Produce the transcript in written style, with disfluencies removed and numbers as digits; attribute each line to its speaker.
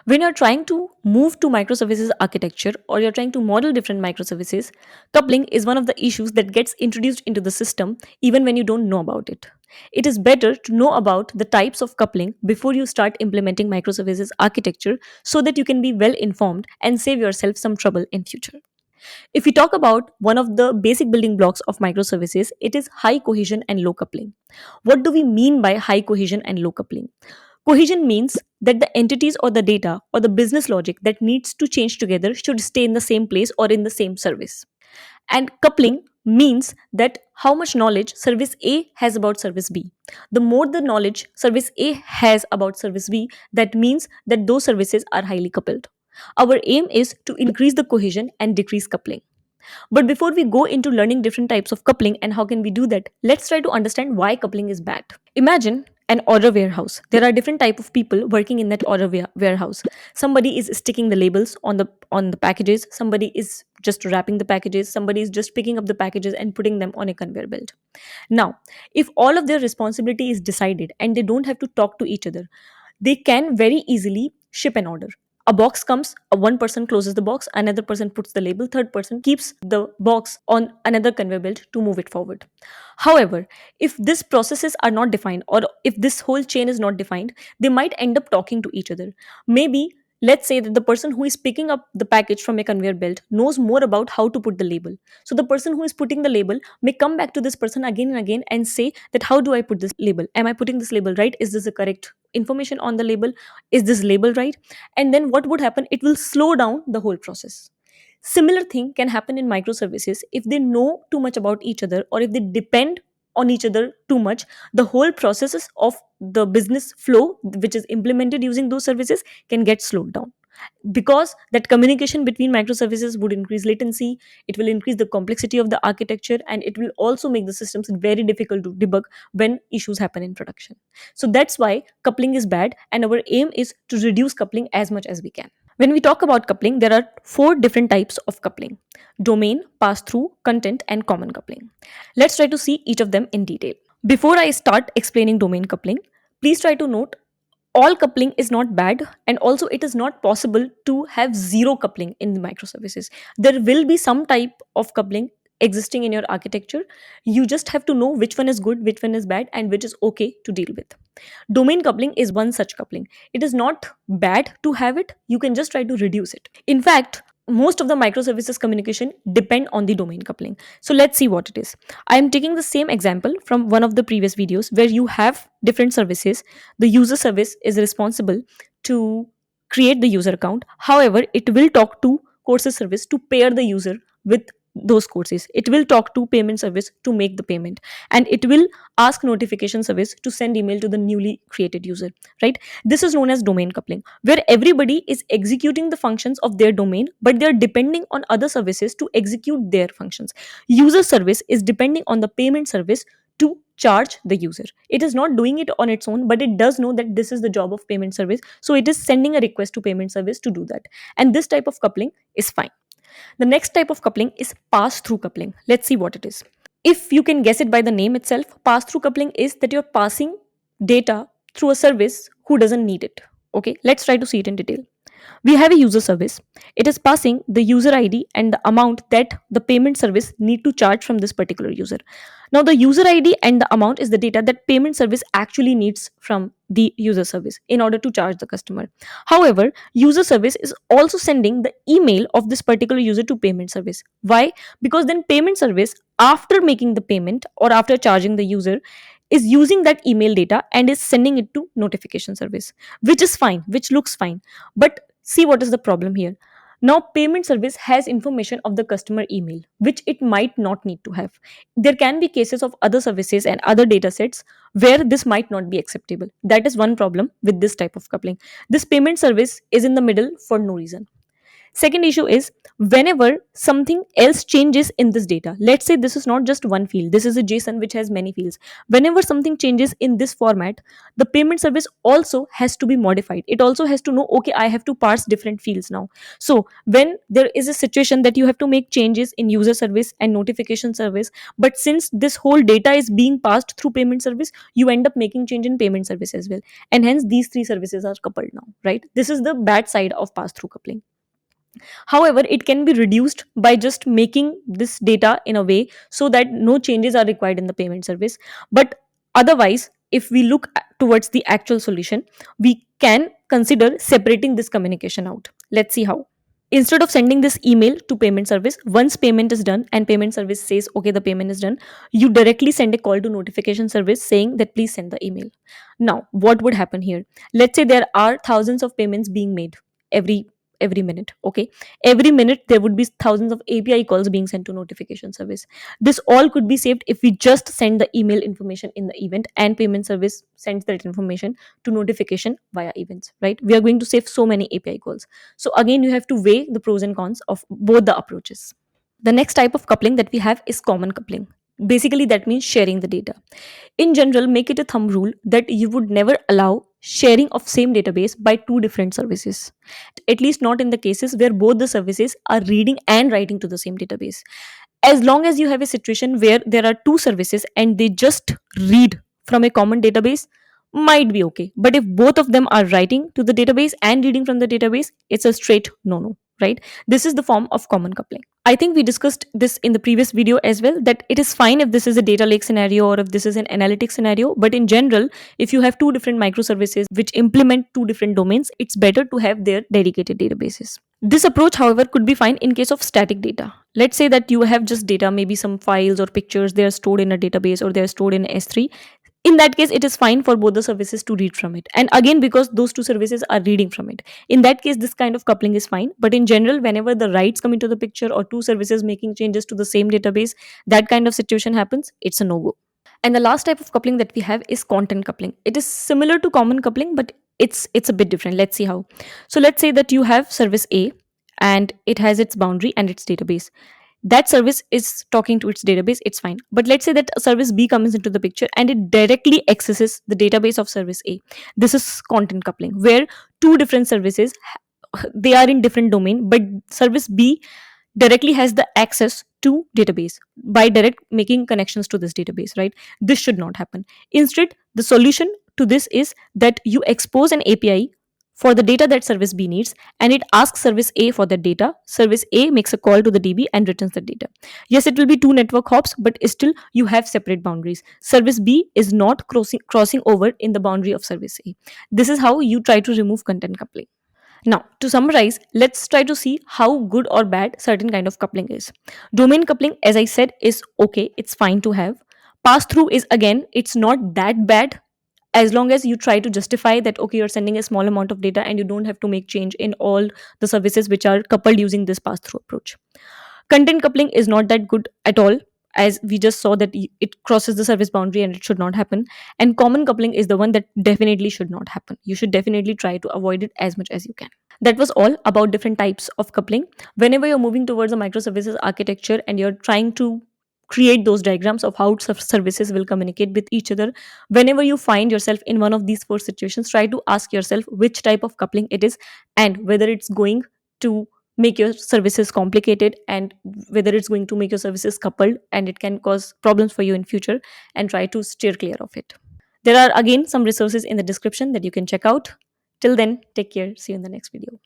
Speaker 1: When you're trying to move to microservices architecture or you're trying to model different microservices, coupling is one of the issues that gets introduced into the system even when you don't know about it. It is better to know about the types of coupling before you start implementing microservices architecture so that you can be well informed and save yourself some trouble in future. If we talk about one of the basic building blocks of microservices, it is high cohesion and low coupling. What do we mean by high cohesion and low coupling? Cohesion means that the entities or the data or the business logic that needs to change together should stay in the same place or in the same service. And coupling means that how much knowledge service A has about service B. The more the knowledge service A has about service B, that means that those services are highly coupled. Our aim is to increase the cohesion and decrease coupling. But before we go into learning different types of coupling and how can we do that, let's try to understand why coupling is bad. Imagine an order warehouse. There are different type of people working in that order warehouse. Somebody is sticking the labels on the packages, somebody is just wrapping the packages, somebody is just picking up the packages and putting them on a conveyor belt. Now, if all of their responsibility is decided and they don't have to talk to each other, they can very easily ship an order. A box comes, one person closes the box, another person puts the label, third person keeps the box on another conveyor belt to move it forward. However, if these processes are not defined or if this whole chain is not defined, they might end up talking to each other. Maybe let's say that the person who is picking up the package from a conveyor belt knows more about how to put the label. So the person who is putting the label may come back to this person again and again and say that how do I put this label? Am I putting this label right? Is this the correct information on the label? Is this label right? And then what would happen? It will slow down the whole process. Similar thing can happen in microservices if they know too much about each other or if they depend on each other too much. The whole processes of the business flow which is implemented using those services can get slowed down, because that communication between microservices would increase latency, it will increase the complexity of the architecture, and it will also make the systems very difficult to debug when issues happen in production. So that's why coupling is bad, and our aim is to reduce coupling as much as we can. When we talk about coupling, there are four different types of coupling: domain, pass through, content, and common coupling. Let's try to see each of them in detail. Before I start explaining domain coupling, please try to note all coupling is not bad, and also it is not possible to have zero coupling in the microservices. There will be some type of coupling existing in your architecture. You just have to know which one is good, which one is bad, and which is okay to deal with. Domain coupling is one such coupling. It is not bad to have it, you can just try to reduce it. In fact, most of the microservices communication depend on the domain coupling. So let's see what it is. I am taking the same example from one of the previous videos where you have different services. The user service is responsible to create the user account. However, it will talk to courses service to pair the user with those courses. It will talk to payment service to make the payment, and it will ask notification service to send email to the newly created user, right? This is known as domain coupling, where everybody is executing the functions of their domain, but they're depending on other services to execute their functions. User service is depending on the payment service to charge the user. It is not doing it on its own, but it does know that this is the job of payment service, so it is sending a request to payment service to do that. And this type of coupling is fine. The next type of coupling is pass through coupling. Let's see what it is. If you can guess it by the name itself, pass through coupling is that you're passing data through a service who doesn't need it. Okay, let's try to see it in detail. We have a user service. It is passing the user ID and the amount that the payment service need to charge from this particular user. Now, the user ID and the amount is the data that payment service actually needs from the user service in order to charge the customer. However, user service is also sending the email of this particular user to payment service. Why? Because then payment service, after making the payment or after charging the user, is using that email data and is sending it to notification service, which is fine, which looks fine. But see what is the problem here. Now, payment service has information of the customer email, which it might not need to have. There can be cases of other services and other data sets where this might not be acceptable. That is one problem with this type of coupling. This payment service is in the middle for no reason. Second issue is whenever something else changes in this data, let's say this is not just one field, this is a JSON which has many fields. Whenever something changes in this format, the payment service also has to be modified. It also has to know, okay, I have to parse different fields now. So when there is a situation that you have to make changes in user service and notification service, but since this whole data is being passed through payment service, you end up making change in payment service as well. And hence these three services are coupled now, right? This is the bad side of pass through coupling. However, it can be reduced by just making this data in a way so that no changes are required in the payment service. But otherwise, if we look towards the actual solution, we can consider separating this communication out. Let's see how. Instead of sending this email to payment service, once payment is done and payment service says, okay, the payment is done, you directly send a call to notification service saying that please send the email. Now, what would happen here? Let's say there are thousands of payments being made every every minute. Okay, every minute there would be thousands of API calls being sent to notification service. This all could be saved if we just send the email information in the event and payment service sends that information to notification via events, right? We are going to save so many API calls. So again, you have to weigh the pros and cons of both the approaches. The next type of coupling that we have is common coupling. Basically, that means sharing the data. In general, make it a thumb rule that you would never allow sharing of same database by two different services. At least not in the cases where both the services are reading and writing to the same database. As long as you have a situation where there are two services and they just read from a common database, might be okay. But if both of them are writing to the database and reading from the database, it's a straight no, right? This is the form of common coupling. I think we discussed this in the previous video as well, that it is fine if this is a data lake scenario or if this is an analytic scenario. But in general, if you have two different microservices which implement two different domains, it's better to have their dedicated databases. This approach, however, could be fine in case of static data. Let's say that you have just data, maybe some files or pictures, they are stored in a database or they are stored in S3. In that case, it is fine for both the services to read from it. And again, because those two services are reading from it, in that case, this kind of coupling is fine. But in general, whenever the writes come into the picture or two services making changes to the same database, that kind of situation happens, it's a no go. And the last type of coupling that we have is content coupling. It is similar to common coupling, but it's a bit different. Let's see how. So let's say that you have service A and it has its boundary and its database. That service is talking to its database, it's fine. But let's say that service B comes into the picture and it directly accesses the database of service A. This is content coupling, where two different services, they are in different domain, but service B directly has the access to database by direct making connections to this database, right? This should not happen. Instead, the solution to this is that you expose an API for the data that service B needs, and it asks service A for that data. Service A makes a call to the DB and returns the data. Yes, it will be two network hops, but still you have separate boundaries. Service B is not crossing over in the boundary of service A. This is how you try to remove content coupling. Now, to summarize, let's try to see how good or bad certain kind of coupling is. Domain coupling, as I said, is okay, it's fine to have. Pass through is, again, it's not that bad as long as you try to justify that, okay, you're sending a small amount of data and you don't have to make change in all the services which are coupled using this pass through approach. Content coupling is not that good at all, as we just saw that it crosses the service boundary and it should not happen. And common coupling is the one that definitely should not happen. You should definitely try to avoid it as much as you can. That was all about different types of coupling. Whenever you're moving towards a microservices architecture and you're trying to create those diagrams of how services will communicate with each other, whenever you find yourself in one of these four situations, try to ask yourself which type of coupling it is and whether it's going to make your services complicated and whether it's going to make your services coupled and it can cause problems for you in future, and try to steer clear of it. There are again some resources in the description that you can check out. Till then, take care. See you in the next video.